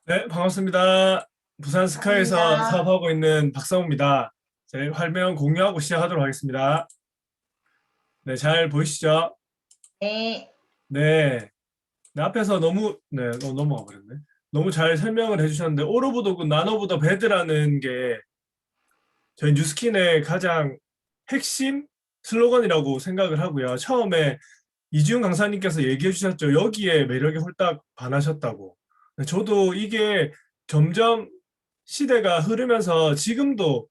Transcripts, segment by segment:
네, 반갑습니다. 부산 스카이에서 반갑습니다. 사업하고 있는 박성우입니다. 제 활명 공유하고 시작하도록 하겠습니다. 네, 잘 보이시죠? 네. 네, 네, 앞에서 넘어가 버렸네. 너무 잘 설명을 해주셨는데, All of the good, None of the bad라는 게 저희 뉴스킨의 가장 핵심 슬로건이라고 생각을 하고요. 처음에 이지훈 강사님께서 얘기해 주셨죠. 여기에 매력에 홀딱 반하셨다고. 네, 저도 이게 점점 시대가 흐르면서 지금도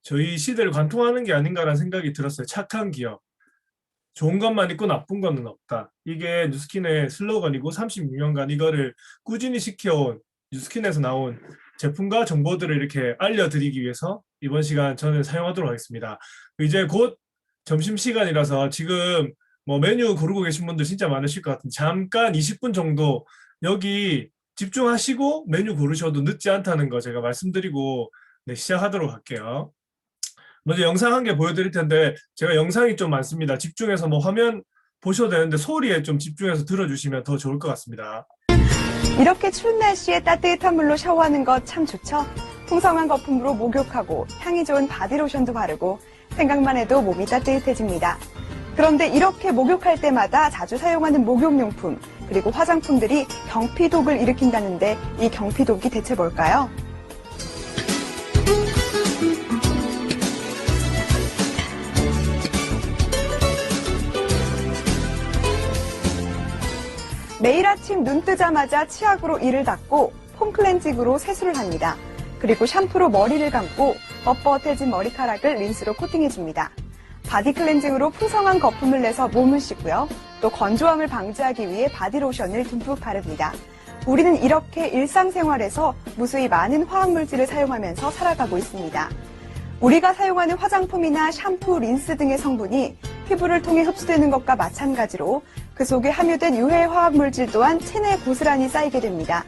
저희 시대를 관통하는 게 아닌가라는 생각이 들었어요. 착한 기업. 좋은 것만 있고 나쁜 거는 없다. 이게 뉴스킨의 슬로건이고 36년간 이거를 꾸준히 지켜온 뉴스킨에서 나온 제품과 정보들을 이렇게 알려드리기 위해서 이번 시간 저는 사용하도록 하겠습니다. 이제 곧 점심시간이라서 지금 뭐 메뉴 고르고 계신 분들 진짜 많으실 것 같은데 잠깐 20분 정도 여기 집중하시고 메뉴 고르셔도 늦지 않다는 거 제가 말씀드리고 네, 시작하도록 할게요. 먼저 영상 한 개 보여드릴 텐데 제가 영상이 좀 많습니다. 집중해서 뭐 화면 보셔도 되는데 소리에 좀 집중해서 들어주시면 더 좋을 것 같습니다. 이렇게 추운 날씨에 따뜻한 물로 샤워하는 것 참 좋죠? 풍성한 거품으로 목욕하고 향이 좋은 바디로션도 바르고 생각만 해도 몸이 따뜻해집니다. 그런데 이렇게 목욕할 때마다 자주 사용하는 목욕용품 그리고 화장품들이 경피독을 일으킨다는데 이 경피독이 대체 뭘까요? 매일 아침 눈 뜨자마자 치약으로 이를 닦고 폼클렌징으로 세수를 합니다. 그리고 샴푸로 머리를 감고 뻣뻣해진 머리카락을 린스로 코팅해줍니다. 바디 클렌징으로 풍성한 거품을 내서 몸을 씻고요. 또 건조함을 방지하기 위해 바디로션을 듬뿍 바릅니다. 우리는 이렇게 일상생활에서 무수히 많은 화학물질을 사용하면서 살아가고 있습니다. 우리가 사용하는 화장품이나 샴푸, 린스 등의 성분이 피부를 통해 흡수되는 것과 마찬가지로 그 속에 함유된 유해 화학물질 또한 체내에 고스란히 쌓이게 됩니다.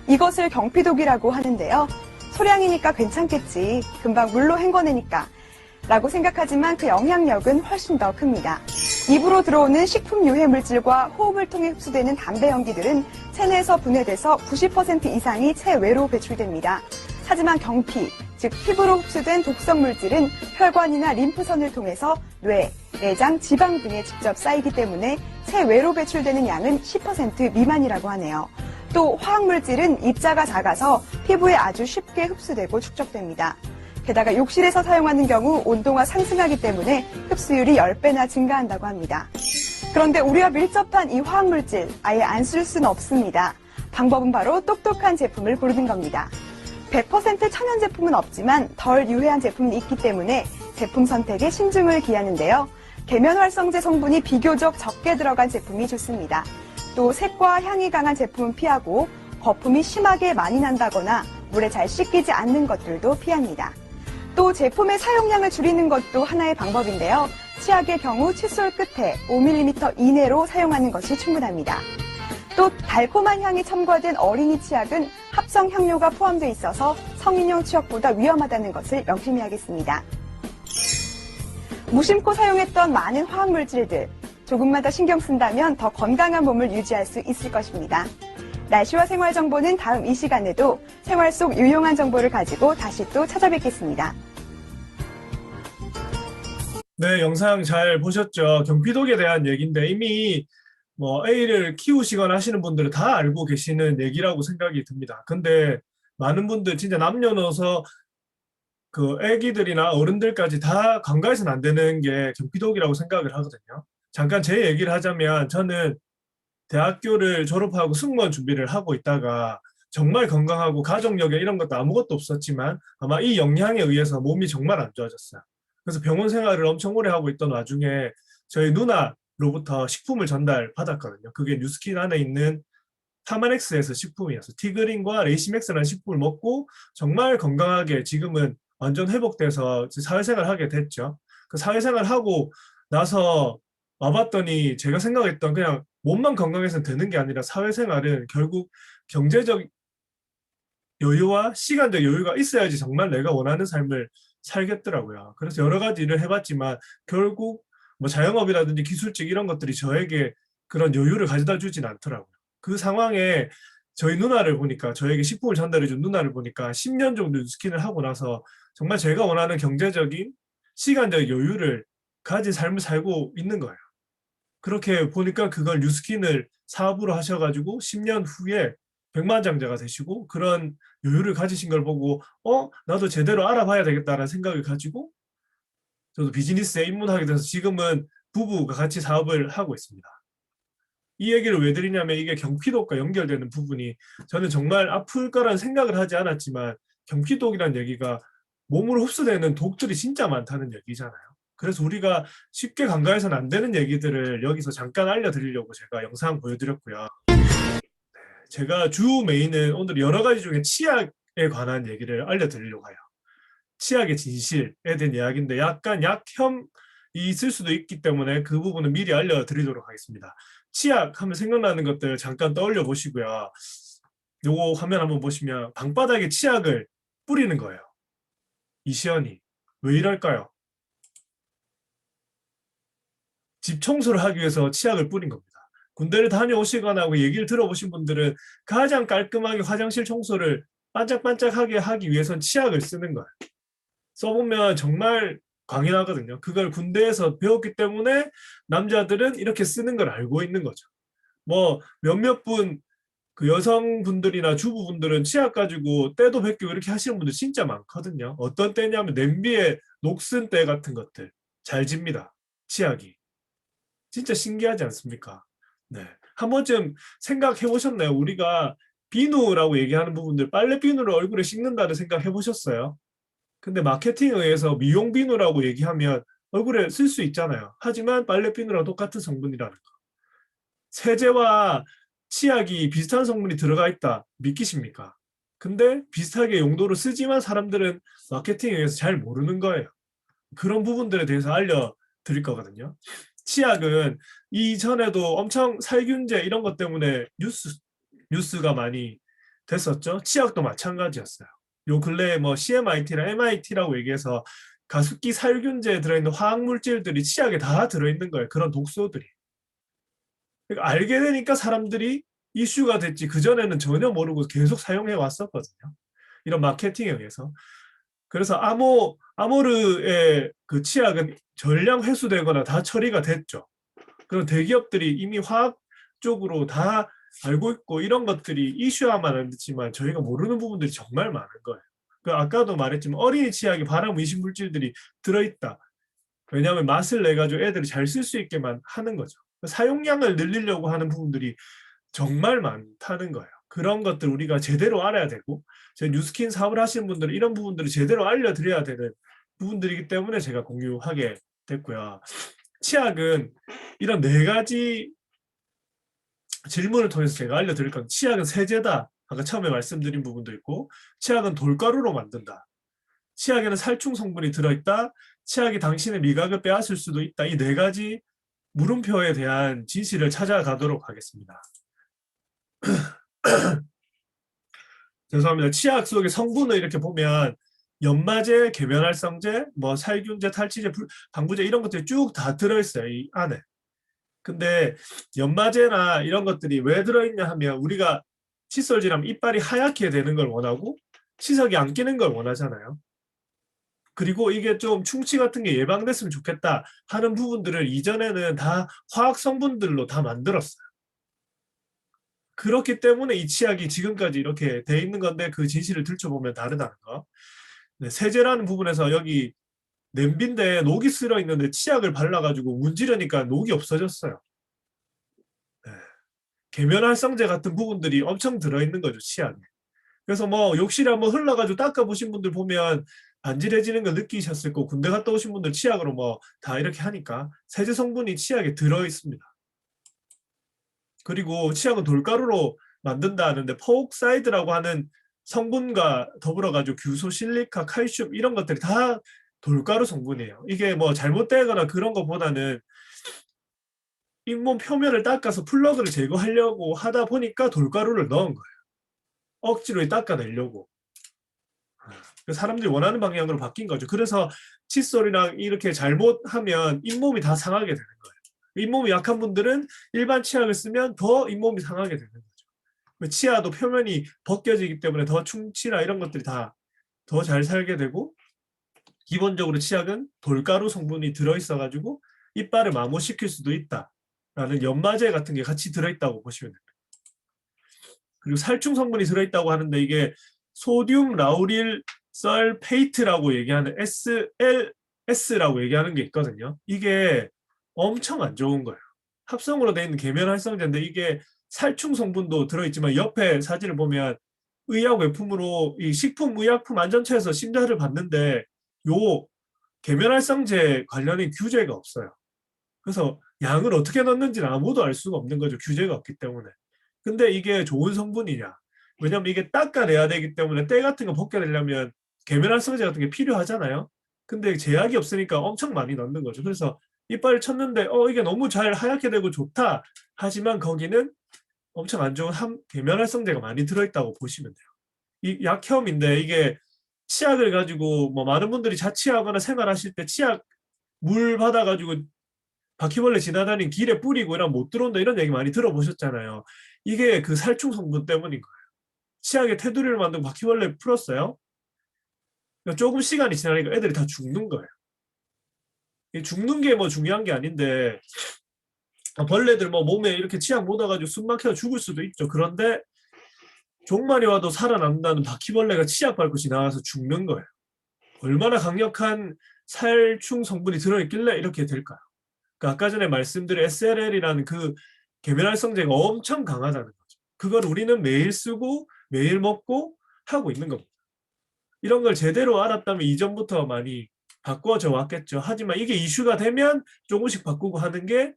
이것을 경피독이라고 하는데요. 소량이니까 괜찮겠지. 금방 물로 헹궈내니까. 라고 생각하지만 그 영향력은 훨씬 더 큽니다. 입으로 들어오는 식품 유해 물질과 호흡을 통해 흡수되는 담배 연기들은 체내에서 분해돼서 90% 이상이 체외로 배출됩니다. 하지만 경피, 즉 피부로 흡수된 독성 물질은 혈관이나 림프선을 통해서 뇌, 내장, 지방 등에 직접 쌓이기 때문에 체외로 배출되는 양은 10% 미만이라고 하네요. 또 화학물질은 입자가 작아서 피부에 아주 쉽게 흡수되고 축적됩니다. 게다가 욕실에서 사용하는 경우 온도가 상승하기 때문에 흡수율이 10배나 증가한다고 합니다. 그런데 우리와 밀접한 이 화학물질 아예 안 쓸 수는 없습니다. 방법은 바로 똑똑한 제품을 고르는 겁니다. 100% 천연 제품은 없지만 덜 유해한 제품이 있기 때문에 제품 선택에 신중을 기하는데요. 계면활성제 성분이 비교적 적게 들어간 제품이 좋습니다. 또 색과 향이 강한 제품은 피하고 거품이 심하게 많이 난다거나 물에 잘 씻기지 않는 것들도 피합니다. 또 제품의 사용량을 줄이는 것도 하나의 방법인데요. 치약의 경우 칫솔 끝에 5mm 이내로 사용하는 것이 충분합니다. 또 달콤한 향이 첨가된 어린이 치약은 합성 향료가 포함되어 있어서 성인용 치약보다 위험하다는 것을 명심해야겠습니다. 무심코 사용했던 많은 화학물질들, 조금만 더 신경 쓴다면 더 건강한 몸을 유지할 수 있을 것입니다. 날씨와 생활 정보는 다음 이 시간에도 생활 속 유용한 정보를 가지고 다시 또 찾아뵙겠습니다. 네, 영상 잘 보셨죠? 경피독에 대한 얘기인데 이미 뭐 A를 키우시거나 하시는 분들은 다 알고 계시는 얘기라고 생각이 듭니다. 근데 많은 분들 진짜 남녀노소 그 애기들이나 어른들까지 다 간과해서는 안 되는 게 경피독이라고 생각을 하거든요. 잠깐 제 얘기를 하자면 저는 대학교를 졸업하고 승무원 준비를 하고 있다가 정말 건강하고 가족력에 이런 것도 아무것도 없었지만 아마 이 영향에 의해서 몸이 정말 안 좋아졌어요. 그래서 병원 생활을 엄청 오래 하고 있던 와중에 저희 누나로부터 식품을 전달받았거든요. 그게 뉴스킨 안에 있는 타마넥스에서 식품이었어요. 티그린과 레이시맥스라는 식품을 먹고 정말 건강하게 지금은 완전 회복돼서 사회생활을 하게 됐죠. 그 사회생활 하고 나서 와봤더니 제가 생각했던 그냥 몸만 건강해서는 되는 게 아니라 사회생활은 결국 경제적 여유와 시간적 여유가 있어야지 정말 내가 원하는 삶을 살겠더라고요. 그래서 여러 가지 일을 해봤지만 결국 뭐 자영업이라든지 기술직 이런 것들이 저에게 그런 여유를 가져다 주진 않더라고요. 그 상황에 저희 누나를 보니까 저에게 식품을 전달해준 누나를 보니까 10년 정도 뉴스킨을 하고 나서 정말 제가 원하는 경제적인 시간적 여유를 가진 삶을 살고 있는 거예요. 그렇게 보니까 그걸 뉴스킨을 사업으로 하셔가지고 10년 후에 백만장자가 되시고 그런 여유를 가지신 걸 보고 나도 제대로 알아봐야 되겠다라는 생각을 가지고 저도 비즈니스에 입문하게 돼서 지금은 부부가 같이 사업을 하고 있습니다. 이 얘기를 왜 드리냐면 이게 경피독과 연결되는 부분이 저는 정말 아플 거라는 생각을 하지 않았지만 경피독이라는 얘기가 몸으로 흡수되는 독들이 진짜 많다는 얘기잖아요. 그래서 우리가 쉽게 간과해서는 안 되는 얘기들을 여기서 잠깐 알려드리려고 제가 영상 보여드렸고요. 제가 주 메인은 오늘 여러 가지 중에 치약에 관한 얘기를 알려드리려고 해요. 치약의 진실에 대한 이야기인데 약간 약혐이 있을 수도 있기 때문에 그 부분은 미리 알려드리도록 하겠습니다. 치약 하면 생각나는 것들 잠깐 떠올려 보시고요. 요거 화면 한번 보시면 방바닥에 치약을 뿌리는 거예요. 이시연이 왜 이럴까요? 집 청소를 하기 위해서 치약을 뿌린 겁니다. 군대를 다녀오시거나 하고 얘기를 들어보신 분들은 가장 깔끔하게 화장실 청소를 반짝반짝하게 하기 위해선 치약을 쓰는 거예요. 써보면 정말 강인하거든요. 그걸 군대에서 배웠기 때문에 남자들은 이렇게 쓰는 걸 알고 있는 거죠. 뭐 몇몇 분, 그 여성분들이나 주부분들은 치약 가지고 때도 벗기고 이렇게 하시는 분들 진짜 많거든요. 어떤 때냐면 냄비에 녹슨 때 같은 것들 잘 집니다. 치약이. 진짜 신기하지 않습니까? 네. 한 번쯤 생각해 보셨나요? 우리가 비누라고 얘기하는 부분들 빨래 비누를 얼굴에 씻는다는 생각 해보셨어요? 근데 마케팅에 의해서 미용 비누라고 얘기하면 얼굴에 쓸 수 있잖아요. 하지만 빨래 비누랑 똑같은 성분이라는 거. 세제와 치약이 비슷한 성분이 들어가 있다. 믿기십니까? 근데 비슷하게 용도로 쓰지만 사람들은 마케팅에 의해서 잘 모르는 거예요. 그런 부분들에 대해서 알려드릴 거거든요. 치약은 이전에도 엄청 살균제 이런 것 때문에 뉴스가 많이 됐었죠. 치약도 마찬가지였어요. 요 근래에 뭐 CMIT랑 MIT라고 얘기해서 가습기 살균제에 들어있는 화학물질들이 치약에 다 들어있는 거예요. 그런 독소들이. 그러니까 알게 되니까 사람들이 이슈가 됐지 그전에는 전혀 모르고 계속 사용해 왔었거든요. 이런 마케팅에 의해서. 그래서 아모르의 그 치약은 전량 회수되거나 다 처리가 됐죠. 그런 대기업들이 이미 화학 쪽으로 다 알고 있고 이런 것들이 이슈화만 안 됐지만 저희가 모르는 부분들이 정말 많은 거예요. 그 아까도 말했지만 어린이 치약에 발암 의심 물질들이 들어있다. 왜냐하면 맛을 내가지고 애들이 잘 쓸 수 있게만 하는 거죠. 사용량을 늘리려고 하는 부분들이 정말 많다는 거예요. 그런 것들 우리가 제대로 알아야 되고 제 뉴스킨 사업을 하시는 분들은 이런 부분들을 제대로 알려드려야 되는 부분들이기 때문에 제가 공유하게 됐고요. 치약은 이런 4가지 질문을 통해서 제가 알려드릴 건 치약은 세제다. 아까 처음에 말씀드린 부분도 있고 치약은 돌가루로 만든다. 치약에는 살충 성분이 들어있다. 치약이 당신의 미각을 빼앗을 수도 있다. 이 4가지 물음표에 대한 진실을 찾아가도록 하겠습니다. 죄송합니다. 치약 속의 성분을 이렇게 보면 연마제, 계면활성제, 뭐 살균제, 탈취제, 방부제 이런 것들이 쭉 다 들어있어요. 이 안에. 근데 연마제나 이런 것들이 왜 들어있냐 하면 우리가 칫솔질하면 이빨이 하얗게 되는 걸 원하고 치석이 안 끼는 걸 원하잖아요. 그리고 이게 좀 충치 같은 게 예방됐으면 좋겠다 하는 부분들을 이전에는 다 화학 성분들로 다 만들었어요. 그렇기 때문에 이 치약이 지금까지 이렇게 돼 있는 건데 그 진실을 들춰보면 다르다는 거. 네, 세제라는 부분에서 여기 냄비인데 녹이 쓸어 있는데 치약을 발라가지고 문지르니까 녹이 없어졌어요. 네. 계면활성제 같은 부분들이 엄청 들어있는 거죠, 치약에. 그래서 뭐 욕실에 한번 흘러가지고 닦아보신 분들 보면 반질해지는 걸 느끼셨을 거고 군대 갔다 오신 분들 치약으로 뭐 다 이렇게 하니까 세제 성분이 치약에 들어있습니다. 그리고 치약은 돌가루로 만든다 하는데 퍼옥사이드라고 하는 성분과 더불어 가지고 규소, 실리카, 칼슘 이런 것들이 다 돌가루 성분이에요. 이게 뭐 잘못되거나 그런 것보다는 잇몸 표면을 닦아서 플러그를 제거하려고 하다 보니까 돌가루를 넣은 거예요. 억지로 닦아내려고. 사람들이 원하는 방향으로 바뀐 거죠. 그래서 칫솔이랑 이렇게 잘못하면 잇몸이 다 상하게 되는 거예요. 잇몸이 약한 분들은 일반 치약을 쓰면 더 잇몸이 상하게 되는 거죠. 치아도 표면이 벗겨지기 때문에 더 충치나 이런 것들이 다 더 잘 살게 되고, 기본적으로 치약은 돌가루 성분이 들어있어가지고 이빨을 마모시킬 수도 있다라는 연마제 같은 게 같이 들어있다고 보시면 됩니다. 그리고 살충 성분이 들어있다고 하는데 이게 소듐 라우릴 설페이트라고 얘기하는 SLS라고 얘기하는 게 있거든요. 이게 엄청 안 좋은 거예요. 합성으로 되어 있는 계면활성제인데 이게 살충 성분도 들어있지만 옆에 사진을 보면 의약외품으로 이 식품의약품안전처에서 심사를 받는데 요 계면활성제 관련된 규제가 없어요. 그래서 양을 어떻게 넣는지는 아무도 알 수가 없는 거죠. 규제가 없기 때문에. 근데 이게 좋은 성분이냐? 왜냐면 이게 닦아내야 되기 때문에 때 같은 거 벗겨내려면 계면활성제 같은 게 필요하잖아요. 근데 제약이 없으니까 엄청 많이 넣는 거죠. 그래서 이빨을 쳤는데 이게 너무 잘 하얗게 되고 좋다. 하지만 거기는 엄청 안 좋은 계면활성제가 많이 들어있다고 보시면 돼요. 이 약혐인데 이게 치약을 가지고 뭐 많은 분들이 자취하거나 생활하실 때 치약 물 받아가지고 바퀴벌레 지나다니는 길에 뿌리고 이러면 못 들어온다 이런 얘기 많이 들어보셨잖아요. 이게 그 살충 성분 때문인 거예요. 치약에 테두리를 만들고 바퀴벌레 풀었어요. 그러니까 조금 시간이 지나니까 애들이 다 죽는 거예요. 죽는 게 뭐 중요한 게 아닌데 벌레들 뭐 몸에 이렇게 치약 묻어가지고 숨 막혀 죽을 수도 있죠. 그런데 종말이 와도 살아남는다는 바퀴벌레가 치약 밟고 지나가서 죽는 거예요. 얼마나 강력한 살충 성분이 들어있길래 이렇게 될까요? 그러니까 아까 전에 말씀드린 SLL이라는 그 계면활성제가 엄청 강하다는 거죠. 그걸 우리는 매일 쓰고 매일 먹고 하고 있는 겁니다. 이런 걸 제대로 알았다면 이전부터 많이 바꿔져 왔겠죠. 하지만 이게 이슈가 되면 조금씩 바꾸고 하는 게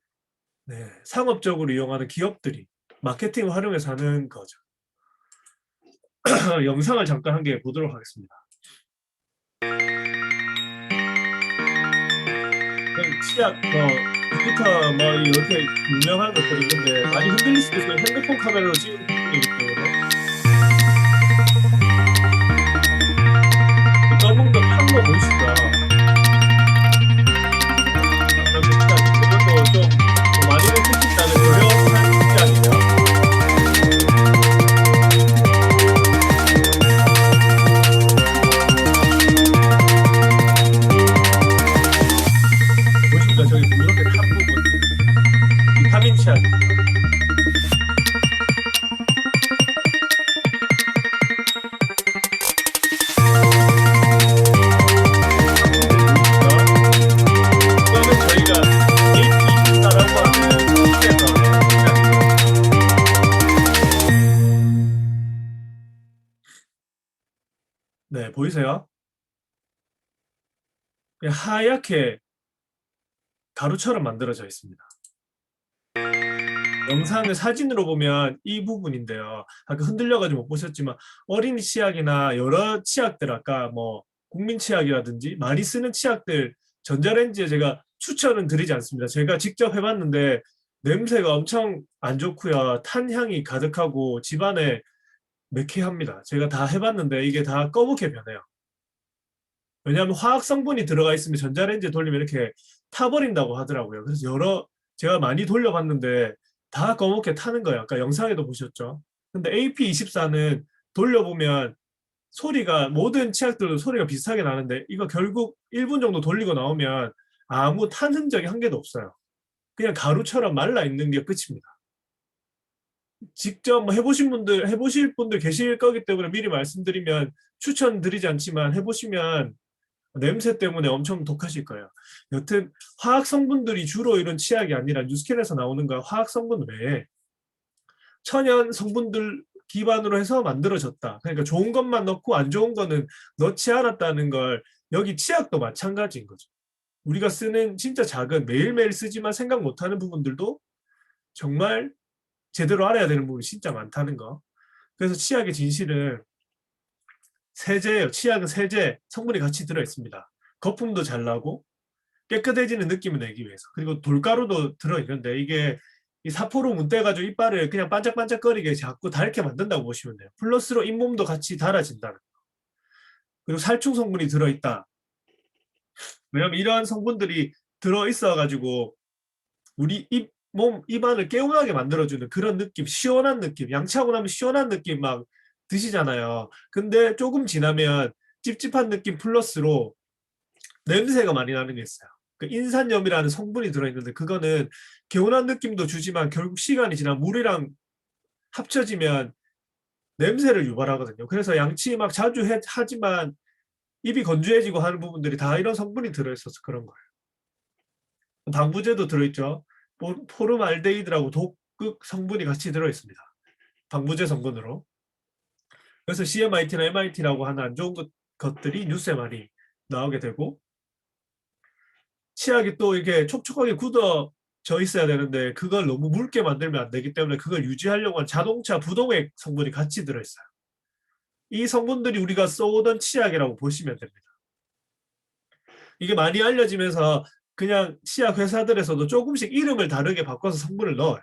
상업적으로 이용하는 기업들이 마케팅을 활용해서 하는 거죠. 영상을 잠깐 한 개 보도록 하겠습니다. 치약, 컴퓨터 이렇게 유명한 것들이 있는데 많이 흔들릴 수도 있어요. 핸드폰 카메라로 찍은 부분이기 때문에. 검은 거 탄 거 보이시죠? 이것도 좀 많이 흔들릴 수 있다는 두려운 치약이에요. 보십니까? 저기 이렇게 탄 부분. 비타민 치약입니다. 네, 보이세요? 그냥 하얗게 가루처럼 만들어져 있습니다. 영상을 사진으로 보면 이 부분인데요. 아까 흔들려가지고 못 보셨지만 어린이 치약이나 여러 치약들 아까 뭐 국민 치약이라든지 많이 쓰는 치약들 전자레인지에 제가 추천은 드리지 않습니다. 제가 직접 해봤는데 냄새가 엄청 안 좋고요. 탄향이 가득하고 집안에 매캐합니다. 제가 다 해봤는데 이게 다 검게 변해요. 왜냐하면 화학 성분이 들어가 있으면 전자레인지에 돌리면 이렇게 타버린다고 하더라고요. 그래서 제가 많이 돌려봤는데 다 검게 타는 거예요. 아까 영상에도 보셨죠. 근데 AP24는 돌려보면 소리가 모든 치약들도 소리가 비슷하게 나는데 이거 결국 1분 정도 돌리고 나오면 아무 탄 흔적이 한 개도 없어요. 그냥 가루처럼 말라 있는 게 끝입니다. 직접 뭐 해보실 분들 계실 거기 때문에 미리 말씀드리면 추천드리지 않지만 해보시면 냄새 때문에 엄청 독하실 거예요. 여튼 화학 성분들이 주로 이런 치약이 아니라 뉴스캔에서 나오는 거 화학 성분 외에 천연 성분들 기반으로 해서 만들어졌다. 그러니까 좋은 것만 넣고 안 좋은 거는 넣지 않았다는 걸 여기 치약도 마찬가지인 거죠. 우리가 쓰는 진짜 작은 매일매일 쓰지만 생각 못하는 부분들도 정말 제대로 알아야 되는 부분이 진짜 많다는 거. 그래서 치약의 진실은 세제예요. 치약은 세제 성분이 같이 들어있습니다. 거품도 잘 나고 깨끗해지는 느낌을 내기 위해서. 그리고 돌가루도 들어있는데 이게 이 사포로 문대가지고 이빨을 그냥 반짝반짝거리게 자꾸 닳게 만든다고 보시면 돼요. 플러스로 잇몸도 같이 닳아진다는 거. 그리고 살충 성분이 들어있다. 왜냐면 이러한 성분들이 들어있어가지고 우리 입 몸 입안을 개운하게 만들어주는 그런 느낌, 시원한 느낌, 양치하고 나면 시원한 느낌 막 드시잖아요. 근데 조금 지나면 찝찝한 느낌 플러스로 냄새가 많이 나는 게 있어요. 그 인산염이라는 성분이 들어있는데 그거는 개운한 느낌도 주지만 결국 시간이 지나면 물이랑 합쳐지면 냄새를 유발하거든요. 그래서 양치 막 자주 하지만 입이 건조해지고 하는 부분들이 다 이런 성분이 들어있어서 그런 거예요. 방부제도 들어있죠. 포름알데히드라고 독극 성분이 같이 들어있습니다. 방부제 성분으로. 그래서 CMIT나 MIT라고 하는 안 좋은 것들이 뉴스에 많이 나오게 되고, 치약이 또 이렇게 촉촉하게 굳어져 있어야 되는데 그걸 너무 묽게 만들면 안 되기 때문에 그걸 유지하려고 하는 자동차 부동액 성분이 같이 들어있어요. 이 성분들이 우리가 써오던 치약이라고 보시면 됩니다. 이게 많이 알려지면서 그냥 치약 회사들에서도 조금씩 이름을 다르게 바꿔서 성분을 넣어요.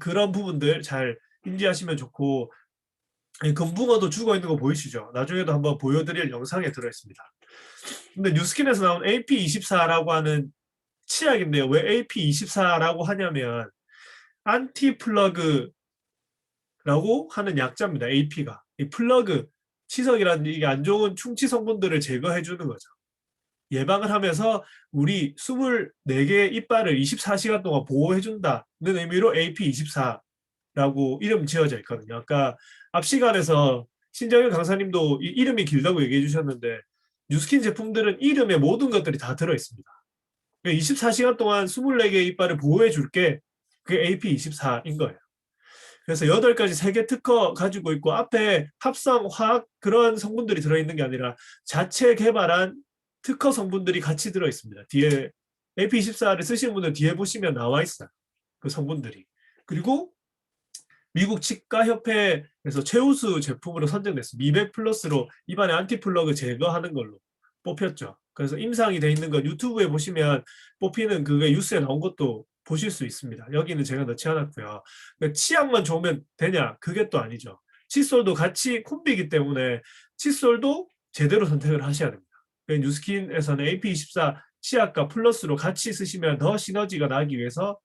그런 부분들 잘 인지하시면 좋고, 금붕어도 죽어 있는 거 보이시죠? 나중에도 한번 보여드릴 영상에 들어있습니다. 근데 뉴스킨에서 나온 AP24라고 하는 치약인데요. 왜 AP24라고 하냐면 안티플러그라고 하는 약자입니다. AP가. 이 플러그, 치석이라는 이게 안 좋은 충치 성분들을 제거해 주는 거죠. 예방을 하면서 우리 24개의 이빨을 24시간 동안 보호해 준다는 의미로 AP24라고 이름 지어져 있거든요. 아까 앞 시간에서 신정현 강사님도 이 이름이 길다고 얘기해 주셨는데 뉴스킨 제품들은 이름에 모든 것들이 다 들어 있습니다. 24시간 동안 24개의 이빨을 보호해 줄게. 그게 AP24인 거예요. 그래서 8가지 세계 특허 가지고 있고 앞에 합성, 화학 그런 성분들이 들어있는 게 아니라 자체 개발한 특허 성분들이 같이 들어있습니다. 뒤에 AP24를 쓰시는 분들 뒤에 보시면 나와 있어요. 그 성분들이. 그리고 미국 치과협회에서 최우수 제품으로 선정됐어요. 미백 플러스로 입안에 안티플러그 제거하는 걸로 뽑혔죠. 그래서 임상이 돼 있는 건 유튜브에 보시면 뽑히는 그게 뉴스에 나온 것도 보실 수 있습니다. 여기는 제가 넣지 않았고요. 그러니까 치약만 좋으면 되냐? 그게 또 아니죠. 칫솔도 같이 콤비이기 때문에 칫솔도 제대로 선택을 하셔야 됩니다. 뉴스킨에서는 AP24 치약과 플러스로 같이 쓰시면 더 시너지가 나기 위해서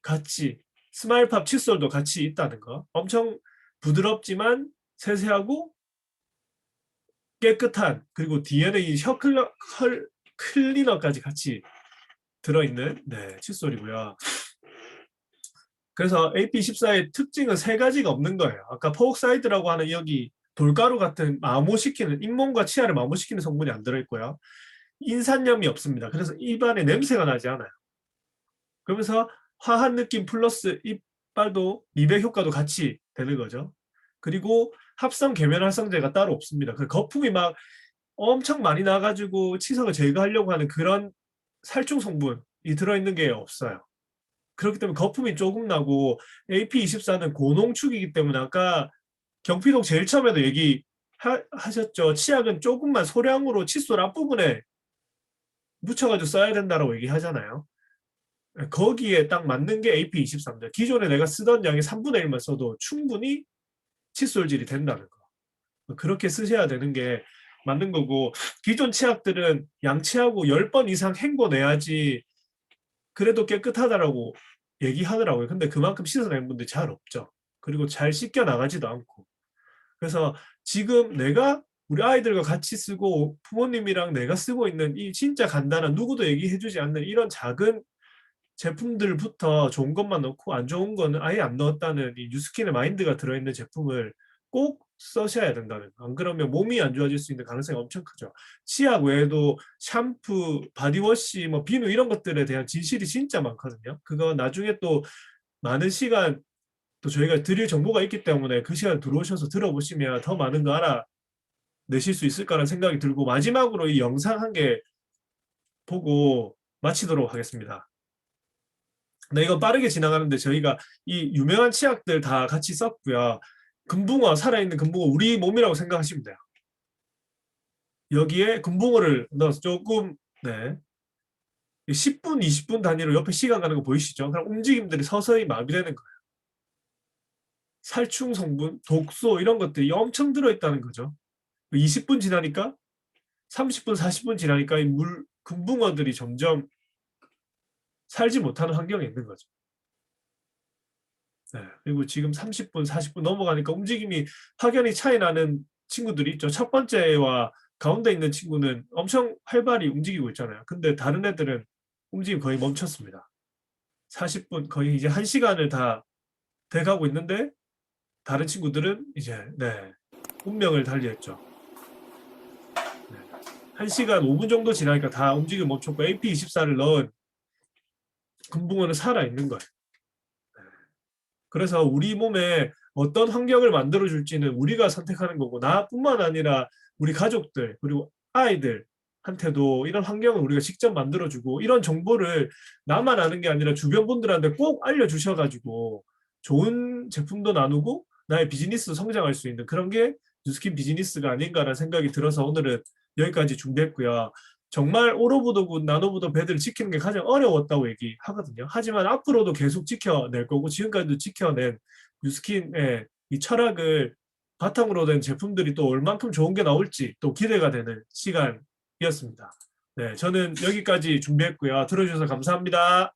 같이 스마일팝 칫솔도 같이 있다는 거. 엄청 부드럽지만 세세하고 깨끗한, 그리고 뒤에는 이 혀 클리너까지 같이 들어있는 칫솔이고요. 그래서 AP14의 특징은 3가지가 없는 거예요. 아까 포옥사이드라고 하는 여기 돌가루 같은 마모시키는, 잇몸과 치아를 마모시키는 성분이 안 들어있고요. 인산염이 없습니다. 그래서 입안에 냄새가 나지 않아요. 그러면서 화한 느낌 플러스 이빨도 미백 효과도 같이 되는 거죠. 그리고 합성 계면 활성제가 따로 없습니다. 그 거품이 막 엄청 많이 나가지고 치석을 제거하려고 하는 그런 살충 성분이 들어있는 게 없어요. 그렇기 때문에 거품이 조금 나고 AP24는 고농축이기 때문에 아까 경피독 제일 처음에도 얘기하셨죠. 치약은 조금만 소량으로 칫솔 앞부분에 묻혀가지고 써야 된다고 얘기하잖아요. 거기에 딱 맞는 게 AP24입니다. 기존에 내가 쓰던 양의 3분의 1만 써도 충분히 칫솔질이 된다는 거. 그렇게 쓰셔야 되는 게 맞는 거고, 기존 치약들은 양치하고 10번 이상 헹궈내야지 그래도 깨끗하다라고 얘기하더라고요. 근데 그만큼 씻어내는 분들이 잘 없죠. 그리고 잘 씻겨 나가지도 않고. 그래서 지금 내가 우리 아이들과 같이 쓰고 부모님이랑 내가 쓰고 있는 이 진짜 간단한, 누구도 얘기해주지 않는 이런 작은 제품들부터 좋은 것만 넣고 안 좋은 거는 아예 안 넣었다는 이 뉴스킨의 마인드가 들어있는 제품을 꼭 써셔야 된다는 거. 안 그러면 몸이 안 좋아질 수 있는 가능성이 엄청 크죠. 치약 외에도 샴푸, 바디워시, 뭐 비누 이런 것들에 대한 진실이 진짜 많거든요. 그거 나중에 또 많은 시간 또 저희가 드릴 정보가 있기 때문에 그 시간 들어오셔서 들어보시면 더 많은 거 알아내실 수 있을 거라는 생각이 들고, 마지막으로 이 영상 한 개 보고 마치도록 하겠습니다. 네, 이거 빠르게 지나가는데 저희가 이 유명한 치약들 다 같이 썼고요. 금붕어, 살아있는 금붕어 우리 몸이라고 생각하시면 돼요. 여기에 금붕어를 넣어서 조금 10분, 20분 단위로 옆에 시간 가는 거 보이시죠? 그럼 움직임들이 서서히 마비되는 거예요. 살충 성분, 독소 이런 것들이 엄청 들어있다는 거죠. 20분 지나니까 30분, 40분 지나니까 이 금붕어들이 점점 살지 못하는 환경에 있는 거죠. 네, 그리고 지금 30분, 40분 넘어가니까 움직임이 확연히 차이 나는 친구들이 있죠. 첫 번째와 가운데 있는 친구는 엄청 활발히 움직이고 있잖아요. 근데 다른 애들은 움직임 거의 멈췄습니다. 40분, 거의 이제 1시간을 다 돼가고 있는데 다른 친구들은 이제 네, 운명을 달리했죠. 네. 1시간 5분 정도 지나니까 다 움직임 멈췄고 AP24를 넣은 금붕어는 살아있는 거예요. 그래서 우리 몸에 어떤 환경을 만들어줄지는 우리가 선택하는 거고 나뿐만 아니라 우리 가족들 그리고 아이들한테도 이런 환경을 우리가 직접 만들어주고 이런 정보를 나만 아는 게 아니라 주변 분들한테 꼭 알려주셔가지고 좋은 제품도 나누고 나의 비즈니스도 성장할 수 있는 그런 게 뉴스킨 비즈니스가 아닌가라는 생각이 들어서 오늘은 여기까지 준비했고요. 정말 오로부도군 나노부도 배들을 지키는 게 가장 어려웠다고 얘기하거든요. 하지만 앞으로도 계속 지켜낼 거고 지금까지도 지켜낸 뉴스킨의 이 철학을 바탕으로 된 제품들이 또 얼만큼 좋은 게 나올지 또 기대가 되는 시간이었습니다. 네, 저는 여기까지 준비했고요. 들어주셔서 감사합니다.